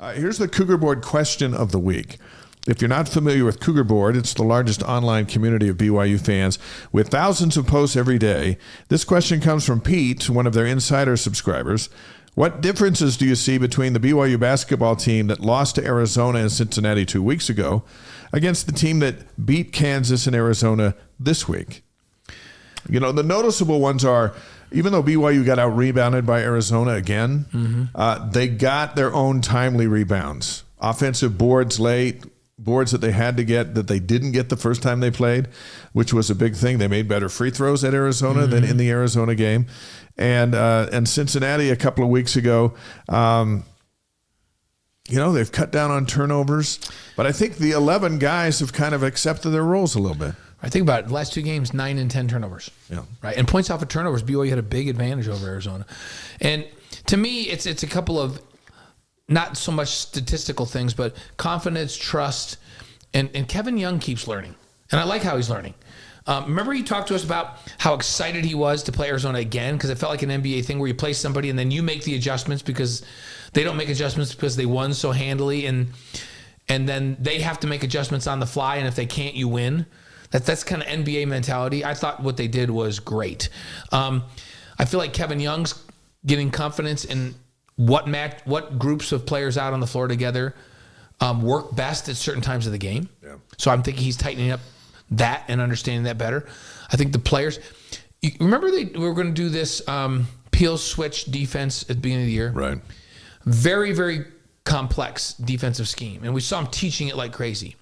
Here's the CougarBoard question of the week. If you're not familiar with CougarBoard, it's the largest online community of BYU fans with thousands of posts every day. This question comes from Pete, one of their insider subscribers. What differences do you see between the BYU basketball team that lost to Arizona and Cincinnati 2 weeks ago against the team that beat Kansas and Arizona this week? You know, the noticeable ones are, even though BYU got out-rebounded by Arizona again, they got their own timely rebounds. Offensive boards late, boards that they had to get that they didn't get the first time they played, which was a big thing. They made better free throws at Arizona than in the Arizona game. And Cincinnati a couple of weeks ago, they've cut down on turnovers. But I think the 11 guys have kind of accepted their roles a little bit. I think about it. The last two games, 9 and 10 turnovers. Yeah. Right. And points off of turnovers, BYU had a big advantage over Arizona. And to me, it's a couple of not so much statistical things, but confidence, trust, and Kevin Young keeps learning. And I like how he's learning. Remember he talked to us about how excited he was to play Arizona again, because it felt like an NBA thing where you play somebody and then you make the adjustments because they don't make adjustments because they won so handily, and then they have to make adjustments on the fly, and if they can't, you win. That's kind of NBA mentality. I thought what they did was great. I feel like Kevin Young's getting confidence in what groups of players out on the floor together work best at certain times of the game. Yeah. So I'm thinking he's tightening up that and understanding that better. I think the players, remember we were going to do this peel switch defense at the beginning of the year? Right. Very, very complex defensive scheme. And we saw him teaching it like crazy.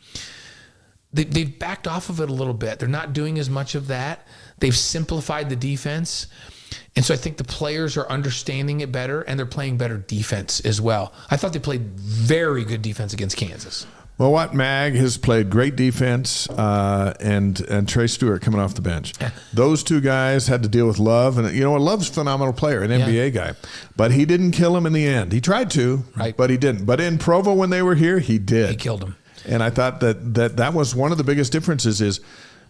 They've backed off of it a little bit. They're not doing as much of that. They've simplified the defense. And so I think the players are understanding it better, and they're playing better defense as well. I thought they played very good defense against Kansas. Well, Watt Mag has played great defense, and Trey Stewart coming off the bench. Yeah. Those two guys had to deal with Love, and Love's a phenomenal player, an NBA guy, but he didn't kill him in the end. He tried to, but he didn't. But in Provo when they were here, he did. He killed him. And I thought that was one of the biggest differences is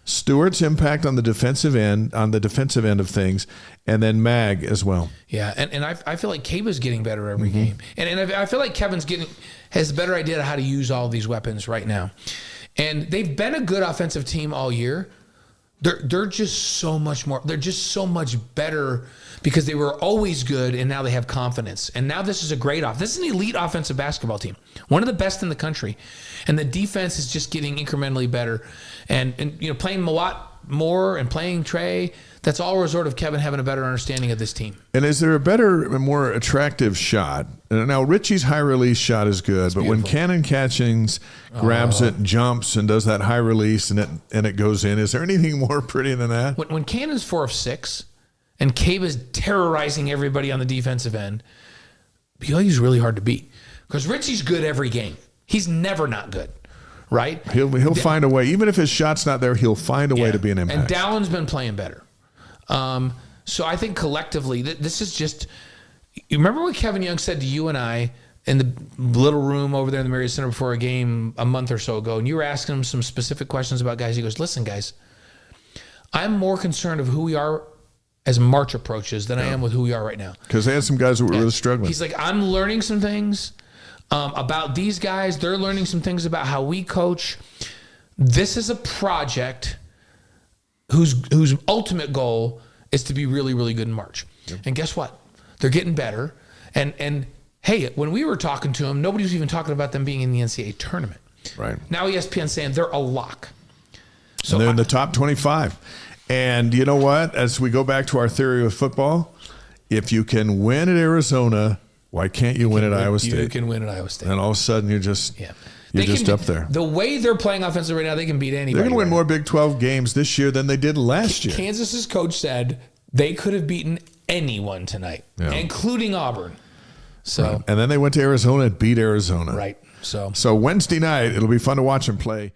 Stewart's impact on the defensive end of things, and then Mag as well. Yeah, and I feel like Caba's getting better every game. And I feel like Kevin's has a better idea of how to use all these weapons right now. And they've been a good offensive team all year. They're just so much more. They're just so much better because they were always good, and now they have confidence. And now this is a great This is an elite offensive basketball team, one of the best in the country. And the defense is just getting incrementally better. And playing Mawat more and playing Trey, that's all a result of Kevin having a better understanding of this team. And is there a better, more attractive shot? Now, Richie's high release shot is good, but when Cannon Catchings grabs it, jumps, and does that high release, and it goes in, is there anything more pretty than that? When Cannon's 4 of 6, and Caba's terrorizing everybody on the defensive end, BYU's really hard to beat because Richie's good every game. He's never not good. Right? He'll find a way. Even if his shot's not there, he'll find a way to be an impact. And Dallon's been playing better. So I think collectively, this is just... You remember what Kevin Young said to you and I in the little room over there in the Marriott Center before a game a month or so ago, and you were asking him some specific questions about guys. He goes, listen, guys, I'm more concerned of who we are as March approaches than I am with who we are right now. Because they had some guys that were really struggling. He's like, I'm learning some things about these guys. They're learning some things about how we coach. This is a project whose ultimate goal is to be really, really good in March. Yep. And guess what? They're getting better. And hey, when we were talking to them, nobody was even talking about them being in the NCAA tournament. Right. Now ESPN's saying they're a lock. So and they're in the top 25. And you know what? As we go back to our theory of football, if you can win at Arizona, why can't you win at Iowa State? You can win at Iowa State. And all of a sudden you're just up there. The way they're playing offensively right now, they can beat anybody. They're going to win more Big 12 games this year than they did last year. Kansas's coach said they could have beaten anyone tonight, including Auburn. So And then they went to Arizona and beat Arizona. Right. So Wednesday night, it'll be fun to watch them play.